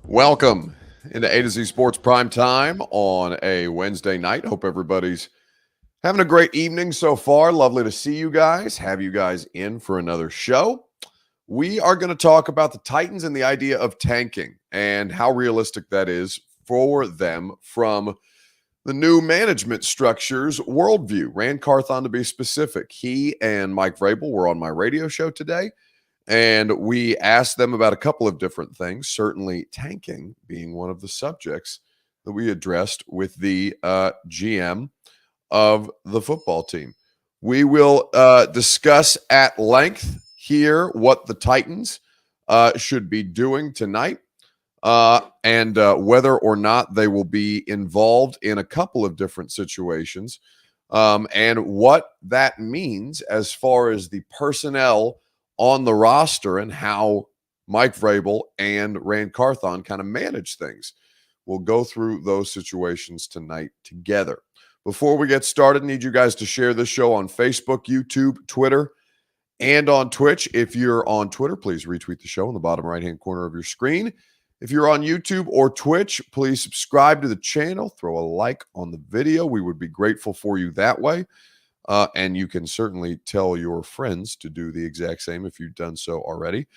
Welcome into A to Z Sports Prime Time on a Wednesday night. Hope everybody's having a great evening so far. Lovely to see you guys, have you guys in for another show. We are going to talk about the Titans and the idea of tanking and how realistic that is for them from the new management structure's worldview. Rand Carthon, to be specific. He and Mike Vrabel were on my radio show today. And we asked them about a couple of different things, certainly tanking being one of the subjects that we addressed with the GM of the football team. We will discuss at length here what the Titans should be doing tonight and whether or not they will be involved in a couple of different situations and what that means as far as the personnel on the roster and how Mike Vrabel and Rand Carthon kind of manage things. We'll go through those situations tonight together. Before we get started, I need you guys to share this show on Facebook, YouTube, Twitter, and on Twitch. If you're on Twitter, please retweet the show in the bottom right-hand corner of your screen. If you're on YouTube or Twitch, please subscribe to the channel. Throw a like on the video. We would be grateful for you that way. And you can certainly tell your friends to do the exact same if you've done so already.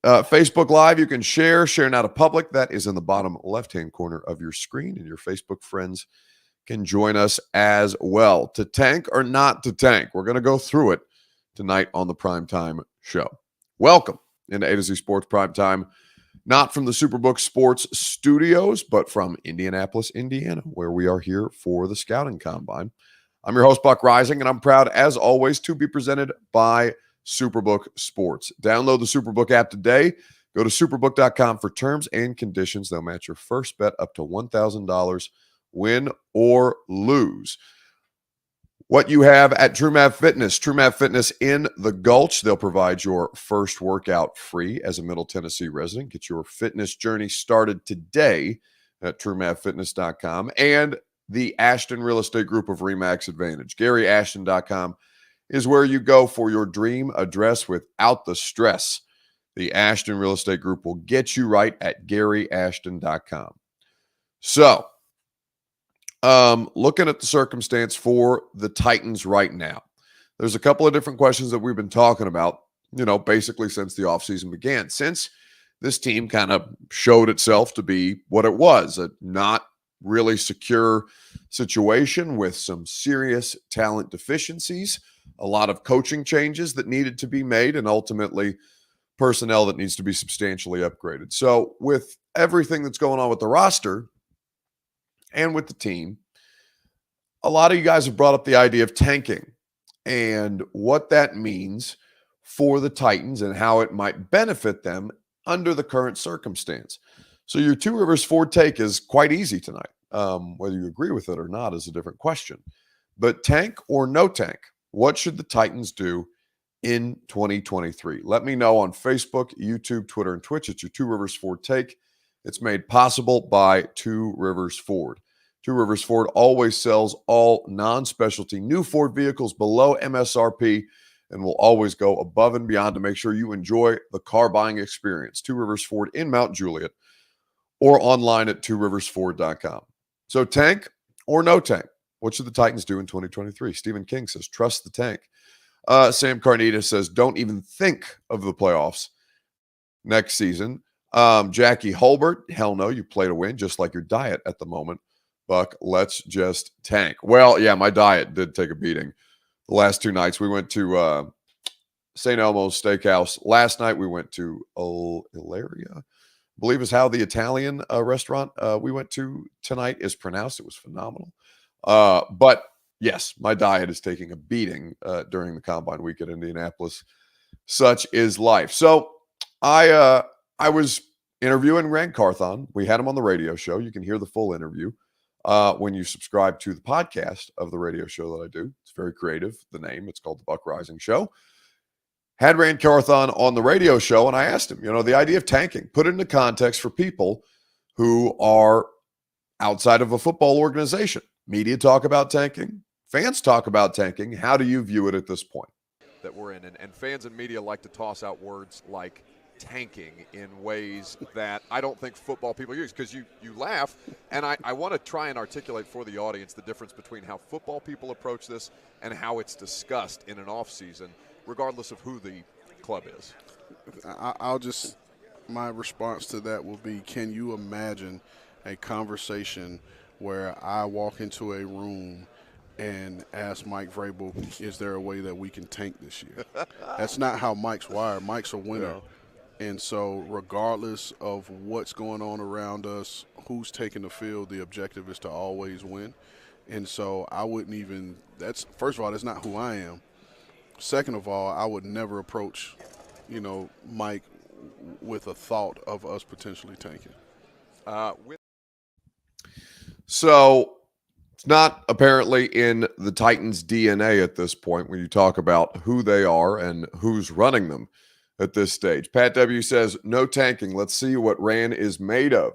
Facebook Live, you can share now to public. That is in the bottom left-hand corner of your screen, and your Facebook friends can join us as well. To tank or not to tank, we're going to go through it tonight on the Primetime Show. Welcome into A to Z Sports Primetime, not from the Superbook Sports Studios, but from Indianapolis, Indiana, where we are here for the Scouting Combine. I'm your host, Buck Rising, and I'm proud, as always, to be presented by Superbook Sports. Download the Superbook app today. Go to superbook.com for terms and conditions. They'll match your first bet up to $1,000, win or lose. What you have at TrueMath Fitness in the Gulch. They'll provide your first workout free as a Middle Tennessee resident. Get your fitness journey started today at TrueMathFitness.com. And the Ashton Real Estate Group of RE/MAX Advantage. GaryAshton.com is where you go for your dream address without the stress. The Ashton Real Estate Group will get you right at GaryAshton.com. So, looking at the circumstance for the Titans right now, there's a couple of different questions that we've been talking about, basically since the offseason began. Since this team kind of showed itself to be what it was, a not really secure situation with some serious talent deficiencies, a lot of coaching changes that needed to be made, and ultimately personnel that needs to be substantially upgraded. So with everything that's going on with the roster and with the team, a lot of you guys have brought up the idea of tanking and what that means for the Titans and how it might benefit them under the current circumstance. So your Two Rivers Ford take is quite easy tonight. Whether you agree with it or not is a different question. But tank or no tank, what should the Titans do in 2023? Let me know on Facebook, YouTube, Twitter, and Twitch. It's your Two Rivers Ford take. It's made possible by Two Rivers Ford. Two Rivers Ford always sells all non-specialty new Ford vehicles below MSRP and will always go above and beyond to make sure you enjoy the car buying experience. Two Rivers Ford in Mount Juliet or online at tworiversford.com. So tank or no tank? What should the Titans do in 2023? Stephen King says, trust the tank. Sam Carnita says, don't even think of the playoffs next season. Jackie Holbert, hell no, you play to win, just like your diet at the moment. Buck, let's just tank. Well, yeah, my diet did take a beating. The last two nights, we went to St. Elmo's Steakhouse. Last night, we went to Ilaria, I believe is how the Italian restaurant we went to tonight is pronounced. It was phenomenal. But yes, my diet is taking a beating during the Combine week at Indianapolis. Such is life. So I was interviewing Rand Carthon. We had him on the radio show. You can hear the full interview when you subscribe to the podcast of the radio show that I do. It's very creative, the name. It's called The Buck Rising Show. Had Rand Carthon on the radio show, and I asked him, the idea of tanking, put it into context for people who are outside of a football organization. Media talk about tanking. Fans talk about tanking. How do you view it at this point that we're in? And fans and media like to toss out words like tanking in ways that I don't think football people use, because you laugh, and I want to try and articulate for the audience the difference between how football people approach this and how it's discussed in an off season, regardless of who the club is. I'll just, my response to that will be, can you imagine a conversation where I walk into a room and ask Mike Vrabel, is there a way that we can tank this year? That's not how Mike's wired. Mike's a winner. And so, regardless of what's going on around us, who's taking the field, the objective is to always win. And so, I wouldn't even, that's, first of all, that's not who I am. Second of all, I would never approach, Mike with a thought of us potentially tanking. With So it's not apparently in the Titans' DNA at this point when you talk about who they are and who's running them at this stage. Pat W says, no tanking. Let's see what Ran is made of.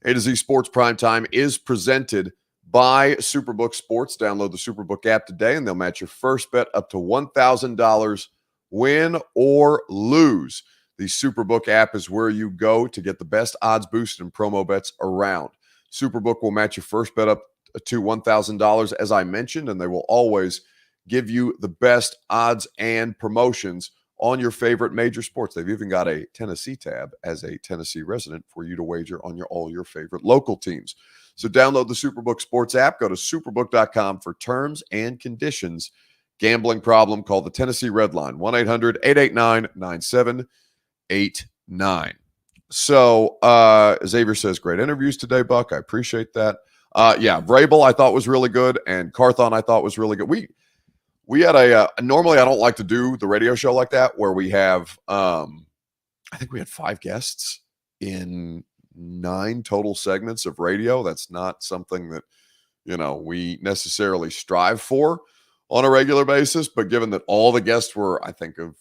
A to Z Sports Primetime is presented by Superbook Sports. Download the Superbook app today, and they'll match your first bet up to $1,000, win or lose. The Superbook app is where you go to get the best odds boost and promo bets around. Superbook will match your first bet up to $1,000, as I mentioned, and they will always give you the best odds and promotions on your favorite major sports. They've even got a Tennessee tab as a Tennessee resident for you to wager on all your favorite local teams. So download the Superbook Sports app. Go to superbook.com for terms and conditions. Gambling problem, call the Tennessee Red Line, 1-800-889-9789. So Xavier says, great interviews today, Buck. I appreciate that. Yeah, Vrabel I thought was really good, and Carthon I thought was really good. We had normally I don't like to do the radio show like that where we have I think we had 5 guests in 9 total segments of radio. That's not something that we necessarily strive for on a regular basis, but given that all the guests were, I think, of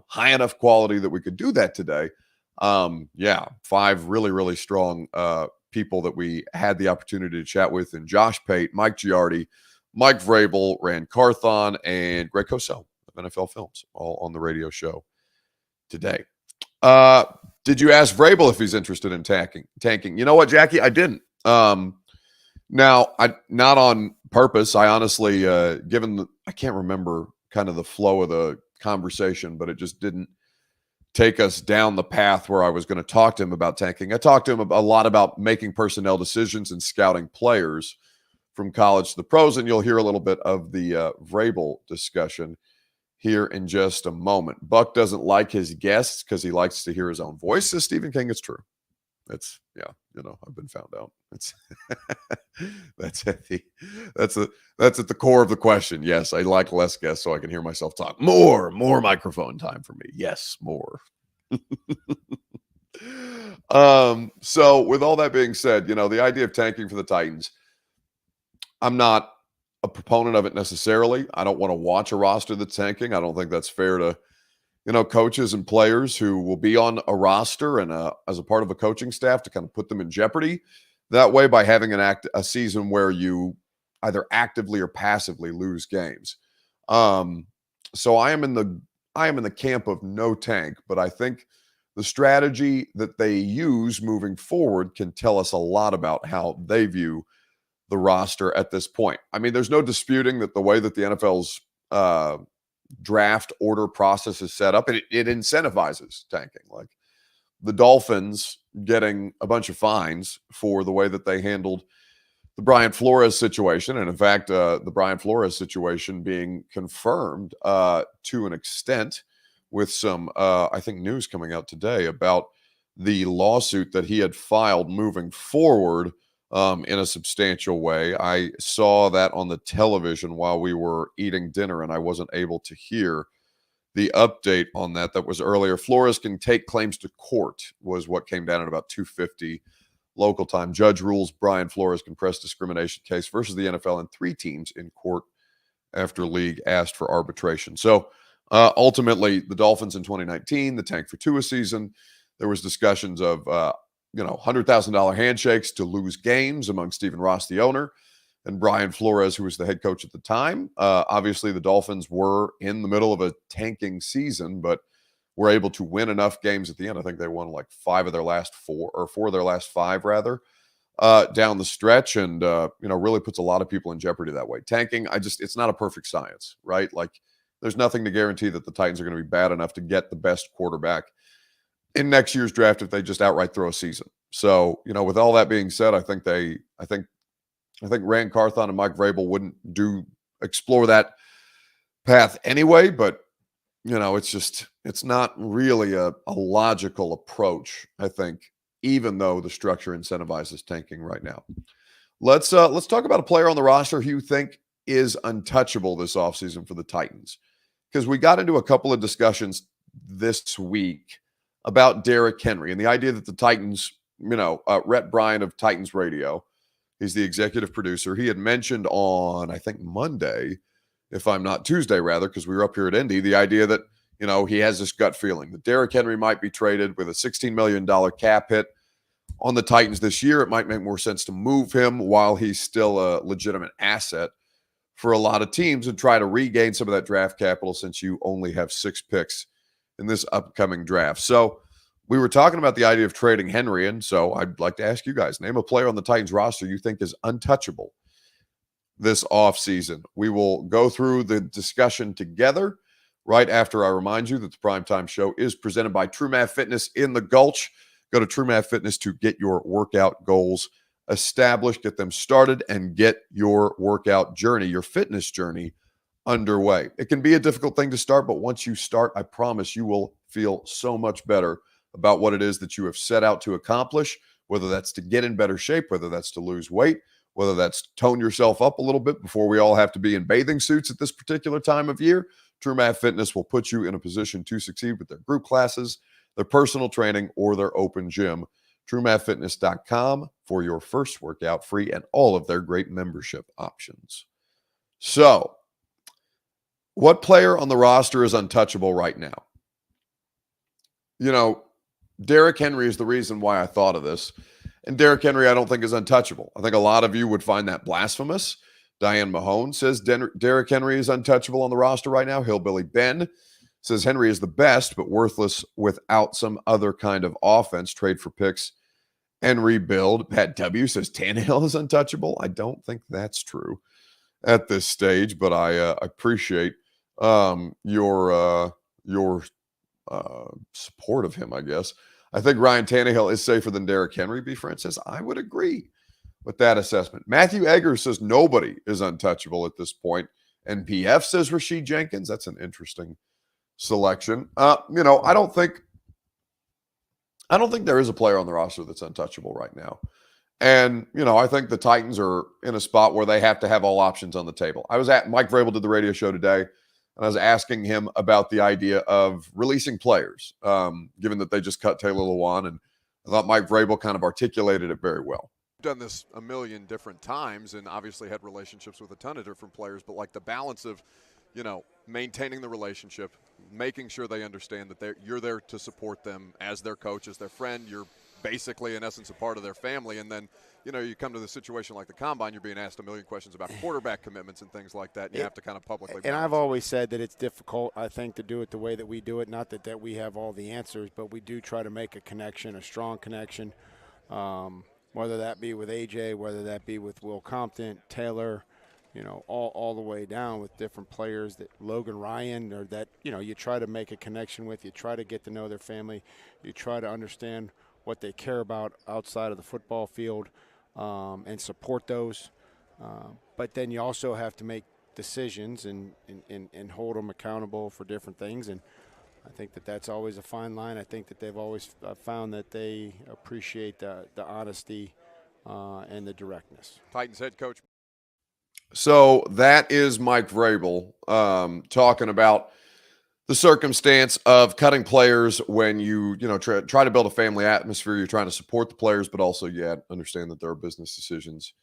high enough quality that we could do that today. Yeah, 5 really, really strong people that we had the opportunity to chat with, and Josh Pate, Mike Giardi, Mike Vrabel, Rand Carthon, and Greg Cosell of NFL Films, all on the radio show today. Did you ask Vrabel if he's interested in tanking? You know what, Jackie? I didn't. Now, I not on purpose. I honestly, I can't remember kind of the flow of the conversation, but it just didn't take us down the path where I was going to talk to him about tanking. I talked to him a lot about making personnel decisions and scouting players from college to the pros, and you'll hear a little bit of the Vrabel discussion here in just a moment. Buck doesn't like his guests because he likes to hear his own voice, says Stephen King. It's true. It's I've been found out. It's that's at the core of the question. Yes, I like less guests so I can hear myself talk. More microphone time for me. Yes, more. So with all that being said, the idea of tanking for the Titans, I'm not a proponent of it necessarily. I don't want to watch a roster that's tanking. I don't think that's fair to, coaches and players who will be on a roster and as a part of a coaching staff to kind of put them in jeopardy that way by having a season where you either actively or passively lose games. So I am in the camp of no tank, but I think the strategy that they use moving forward can tell us a lot about how they view the roster at this point. I mean, there's no disputing that the way that the NFL's draft order process is set up, it incentivizes tanking. Like the Dolphins getting a bunch of fines for the way that they handled the Brian Flores situation. And in fact, the Brian Flores situation being confirmed to an extent with some, I think, news coming out today about the lawsuit that he had filed moving forward in a substantial way. I saw that on the television while we were eating dinner, and I wasn't able to hear the update on that. That was earlier. Flores can take claims to court, was what came down at about 2:50 local time. Judge rules Brian Flores can press discrimination case versus the NFL and 3 teams in court after league asked for arbitration. So ultimately, the Dolphins in 2019, the tank for Tua season, there was discussions of $100,000 handshakes to lose games among Stephen Ross, the owner, and Brian Flores, who was the head coach at the time. Obviously, the Dolphins were in the middle of a tanking season, but were able to win enough games at the end. I think they won like 4 of their last 5 rather, down the stretch, and really puts a lot of people in jeopardy that way. Tanking, it's not a perfect science, right? Like, there's nothing to guarantee that the Titans are going to be bad enough to get the best quarterback in next year's draft if they just outright throw a season. So, with all that being said, I think Rand Carthon and Mike Vrabel wouldn't explore that path anyway, but it's not really a logical approach, I think, even though the structure incentivizes tanking right now. Let's talk about a player on the roster who you think is untouchable this offseason for the Titans, because we got into a couple of discussions this week about Derrick Henry and the idea that the Titans, Rhett Bryant of Titans Radio, he's the executive producer. He had mentioned on, I think, Monday, if I'm not Tuesday, rather, because we were up here at Indy, the idea that, he has this gut feeling that Derrick Henry might be traded with a $16 million cap hit on the Titans this year. It might make more sense to move him while he's still a legitimate asset for a lot of teams and try to regain some of that draft capital, since you only have 6 picks in this upcoming draft. So we were talking about the idea of trading Henry, and so I'd like to ask you guys, name a player on the Titans roster you think is untouchable this offseason. We will go through the discussion together right after I remind you that the Primetime Show is presented by True Math Fitness in the Gulch. Go to True Math Fitness to get your workout goals established, get them started, and get your workout journey, your fitness journey, underway. It can be a difficult thing to start, but once you start, I promise you will feel so much better about what it is that you have set out to accomplish, whether that's to get in better shape, whether that's to lose weight, whether that's tone yourself up a little bit before we all have to be in bathing suits at this particular time of year. True Math Fitness will put you in a position to succeed with their group classes, their personal training, or their open gym. TrueMathFitness.com for your first workout free and all of their great membership options. So, what player on the roster is untouchable right now? Derrick Henry is the reason why I thought of this. And Derrick Henry, I don't think, is untouchable. I think a lot of you would find that blasphemous. Diane Mahone says Derrick Henry is untouchable on the roster right now. Hillbilly Ben says Henry is the best, but worthless without some other kind of offense. Trade for picks and rebuild. Pat W says Tannehill is untouchable. I don't think that's true at this stage, but I appreciate your support of him, I guess. I think Ryan Tannehill is safer than Derrick Henry, B. Friend says. I would agree with that assessment. Matthew Egger says nobody is untouchable at this point. NPF says Rashid Jenkins. That's an interesting selection. I don't think there is a player on the roster that's untouchable right now. And, I think the Titans are in a spot where they have to have all options on the table. Mike Vrabel did the radio show today, and I was asking him about the idea of releasing players, given that they just cut Taylor Lewan, and I thought Mike Vrabel kind of articulated it very well. Done this a million different times and obviously had relationships with a ton of different players, but like the balance of, maintaining the relationship, making sure they understand that you're there to support them as their coach, as their friend. You're basically, in essence, a part of their family. And then, you come to the situation like the Combine, you're being asked a million questions about quarterback commitments and things like that. And you have to kind of publicly. And I've always said that it's difficult, I think, to do it the way that we do it. Not that we have all the answers, but we do try to make a connection, a strong connection, whether that be with AJ, whether that be with Will Compton, Taylor, all the way down with different players, that Logan Ryan, or that, you try to make a connection with, you try to get to know their family, you try to understand what they care about outside of the football field, and support those. But then you also have to make decisions and hold them accountable for different things. And I think that's always a fine line. I think that they've always found that they appreciate the honesty and the directness. Titans head coach. So that is Mike Vrabel talking about the circumstance of cutting players when you try to build a family atmosphere. You're trying to support the players, but also understand that there are business decisions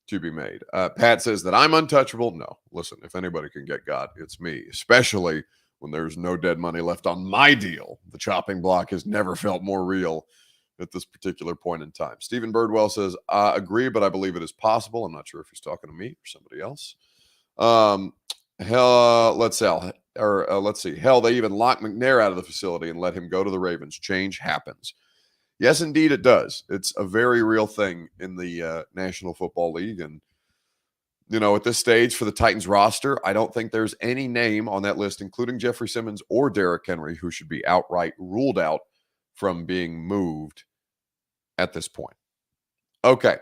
to be made. Pat says that I'm untouchable. No, listen, if anybody can get God, it's me, especially when there's no dead money left on my deal. The chopping block has never felt more real at this particular point in time. Stephen Birdwell says, I agree, but I believe it is possible. I'm not sure if he's talking to me or somebody else. Let's see. let's see. Hell, they even locked McNair out of the facility and let him go to the Ravens. Change happens. Yes, indeed, it does. It's a very real thing in the National Football League. And, at this stage for the Titans roster, I don't think there's any name on that list, including Jeffrey Simmons or Derrick Henry, who should be outright ruled out from being moved at this point. Okay,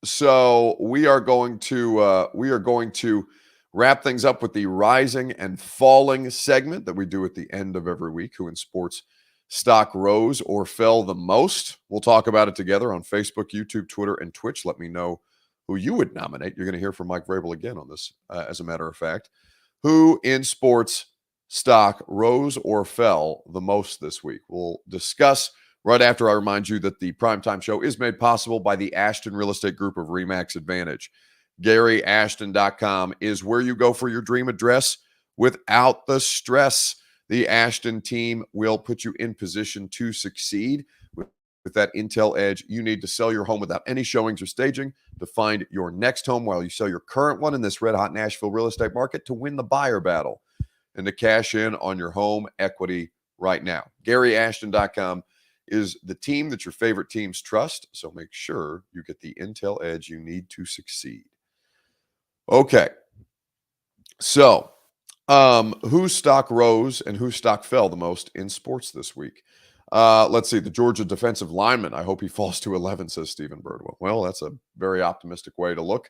so we are going to wrap things up with the rising and falling segment that we do at the end of every week. Who in sports stock rose or fell the most? We'll talk about it together on Facebook, YouTube, Twitter, and Twitch. Let me know who you would nominate. You're going to hear from Mike Vrabel again on this, as a matter of fact. Who in sports stock rose or fell the most this week? We'll discuss right after I remind you that the Primetime Show is made possible by the Ashton Real Estate Group of RE/MAX Advantage. GaryAshton.com is where you go for your dream address without the stress. The Ashton team will put you in position to succeed with that intel edge you need to sell your home without any showings or staging, to find your next home while you sell your current one in this red-hot Nashville real estate market, to win the buyer battle, and to cash in on your home equity right now. GaryAshton.com is the team that your favorite teams trust, so make sure you get the intel edge you need to succeed. Okay, so whose stock rose and whose stock fell the most in sports this week? Let's see. The Georgia defensive lineman, I hope he falls to 11, says Stephen Birdwell. Well, that's a very optimistic way to look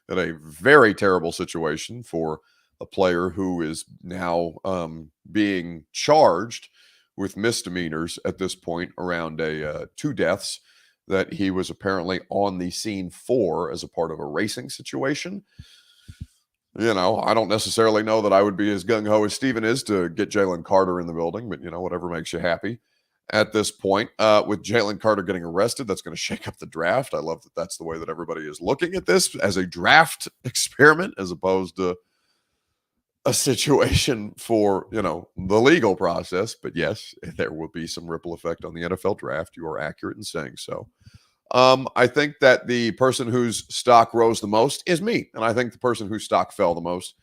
at a very terrible situation for a player who is now being charged with misdemeanors at this point around 2 deaths that he was apparently on the scene for as a part of a racing situation. I don't necessarily know that I would be as gung-ho as Steven is to get Jalen Carter in the building, but, whatever makes you happy at this point. With Jalen Carter getting arrested, that's going to shake up the draft. I love that that's the way that everybody is looking at this, as a draft experiment as opposed to a situation for, the legal process. But yes, there will be some ripple effect on the NFL draft. You are accurate in saying so. I think that the person whose stock rose the most is me. And I think the person whose stock fell the most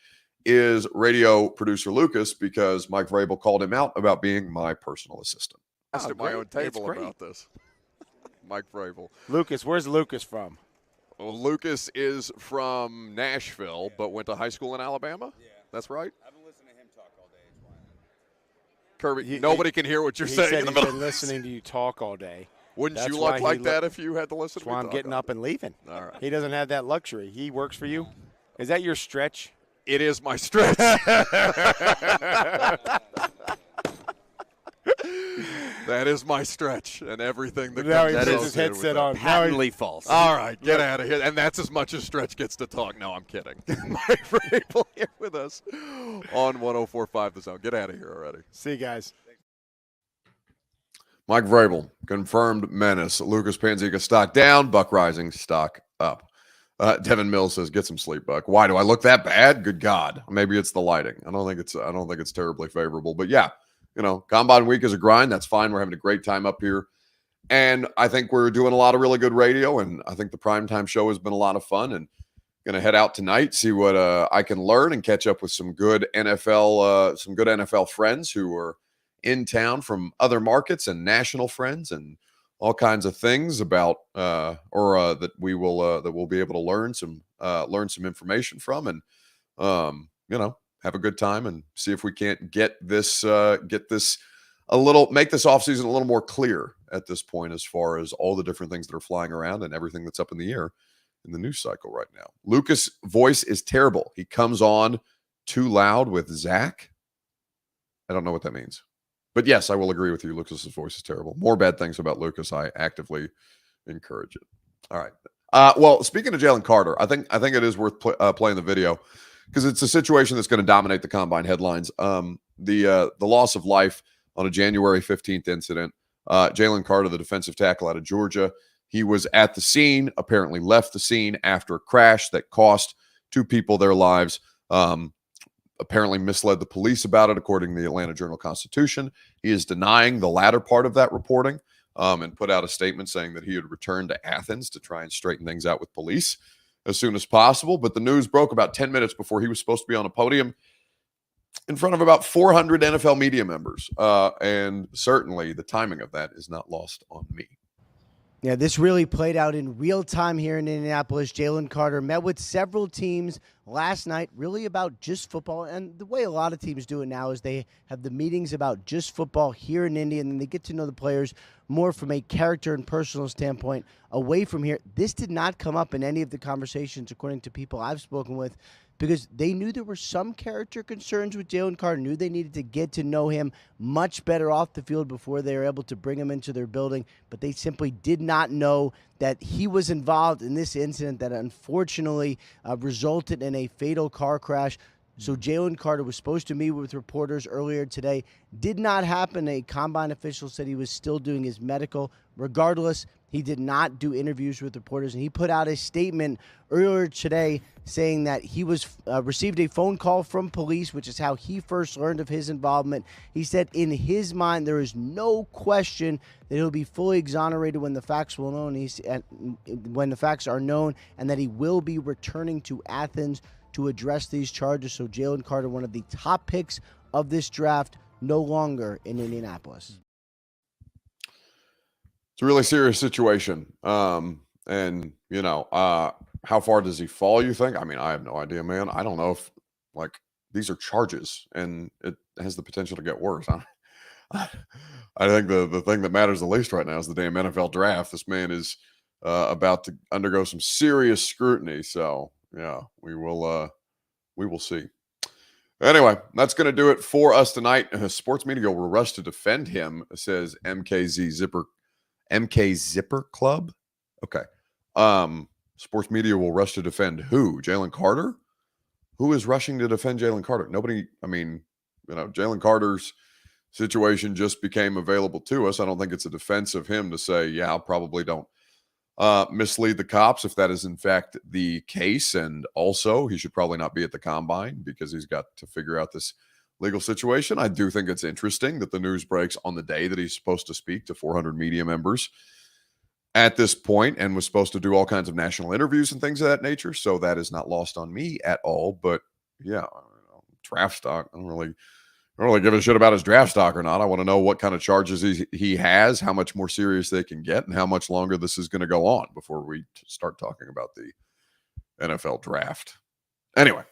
is radio producer Lucas, because Mike Vrabel called him out about being my personal assistant. I asked at my own table about this. Mike Vrabel. Lucas, where's Lucas from? Well, Lucas is from Nashville, but went to high school in Alabama. Yeah. That's right. I've been listening to him talk all day. Kirby, nobody can hear what you're saying in the middle. He's been listening to you talk all day. Wouldn't you look like that if you had to listen to me? That's why I'm getting up and leaving. All right. He doesn't have that luxury. He works for you. Is that your stretch? It is my stretch. That is my stretch, and everything that now comes he puts his headset on. Patently false. All right, get out of here. And that's as much as Stretch gets to talk. No, I'm kidding. Mike Vrabel here with us on 104.5 The Zone. Get out of here already. See you guys. Mike Vrabel, confirmed menace. Lucas Panzica, stock down. Buck Rising, stock up. Devin Mills says, "Get some sleep, Buck." Why do I look that bad? Good God. Maybe it's the lighting. I don't think it's terribly favorable. But yeah, Combine week is a grind. That's fine. We're having a great time up here. And I think we're doing a lot of really good radio. And I think the Primetime Show has been a lot of fun. And going to head out tonight, see what I can learn, and catch up with some good NFL friends who are in town from other markets, and national friends, and all kinds of things about that we'll be able to learn some information from, and have a good time, and see if we can't make this offseason a little more clear at this point, as far as all the different things that are flying around and everything that's up in the air in the news cycle right now. Lucas' voice is terrible. He comes on too loud with Zach. I don't know what that means. But yes, I will agree with you. Lucas's voice is terrible. More bad things about Lucas. I actively encourage it. All right. Well, speaking of Jalen Carter, I think it is worth playing the video, because it's a situation that's going to dominate the Combine headlines. The loss of life on a January 15th incident. Jalen Carter, the defensive tackle out of Georgia, he was at the scene, apparently left the scene after a crash that cost 2 people their lives. Apparently misled the police about it, according to the Atlanta Journal-Constitution. He is denying the latter part of that reporting, and put out a statement saying that he had returned to Athens to try and straighten things out with police as soon as possible. But the news broke about 10 minutes before he was supposed to be on a podium. in front of about 400 NFL media members. And certainly the timing of that is not lost on me. Yeah, this really played out in real time here in Indianapolis. Jalen Carter met with several teams last night, really about just football. And the way a lot of teams do it now is they have the meetings about just football here in Indy, and then they get to know the players more from a character and personal standpoint away from here. This did not come up in any of the conversations, according to people I've spoken with, because they knew there were some character concerns with Jalen Carter, knew they needed to get to know him much better off the field before they were able to bring him into their building, but they simply did not know that he was involved in this incident that unfortunately resulted in a fatal car crash. So Jalen Carter was supposed to meet with reporters earlier today. Did not happen. A combine official said he was still doing his medical. Regardless, he did not do interviews with reporters, and he put out a statement earlier today saying that he was received a phone call from police, which is how he first learned of his involvement. He said in his mind there is no question that he'll be fully exonerated when the facts will known. When the facts are known, and that he will be returning to Athens to address these charges. So Jalen Carter, one of the top picks of this draft, no longer in Indianapolis. It's a really serious situation. And, you know, how far does he fall, you think? I mean, I have no idea, man. I don't know if, like, these are charges, and it has the potential to get worse. I think the thing that matters the least right now is the damn NFL draft. This man is about to undergo some serious scrutiny. So, yeah, we will see. Anyway, that's going to do it for us tonight. Sports media will rush to defend him, says MK Zipper Club. Okay. Sports media will rush to defend who? Jalen Carter? Who is rushing to defend Jalen Carter? Nobody. I mean, you know, Jalen Carter's situation just became available to us. I don't think it's a defense of him to say, yeah, I probably don't mislead the cops if that is in fact the case. And also, he should probably not be at the combine because he's got to figure out this legal situation. I do think it's interesting that the news breaks on the day that he's supposed to speak to 400 media members at this point and was supposed to do all kinds of national interviews and things of that nature. So that is not lost on me at all. But yeah, draft stock, I don't really give a shit about his draft stock or not. I want to know what kind of charges he has, how much more serious they can get, and how much longer this is going to go on before we start talking about the NFL draft. Anyway,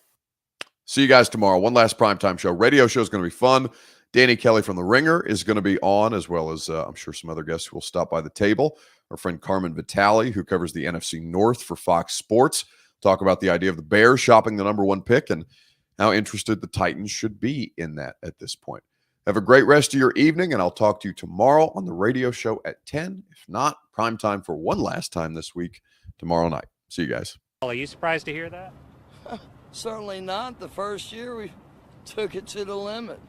see you guys tomorrow. One last primetime show. Radio show is going to be fun. Danny Kelly from The Ringer is going to be on, as well as I'm sure some other guests who will stop by the table. Our friend Carmen Vitale, who covers the NFC North for Fox Sports, talk about the idea of the Bears shopping the number one pick and how interested the Titans should be in that at this point. Have a great rest of your evening, and I'll talk to you tomorrow on the radio show at 10. If not, prime time for one last time this week, tomorrow night. See you guys. Are you surprised to hear that? Certainly not. The first year we took it to the limit.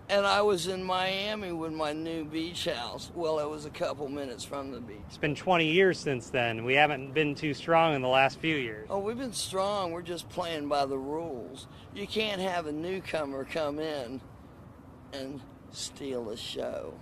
And I was in Miami with my new beach house. Well, it was a couple minutes from the beach. It's been 20 years since then. We haven't been too strong in the last few years. Oh, we've been strong. We're just playing by the rules. You can't have a newcomer come in and steal a show.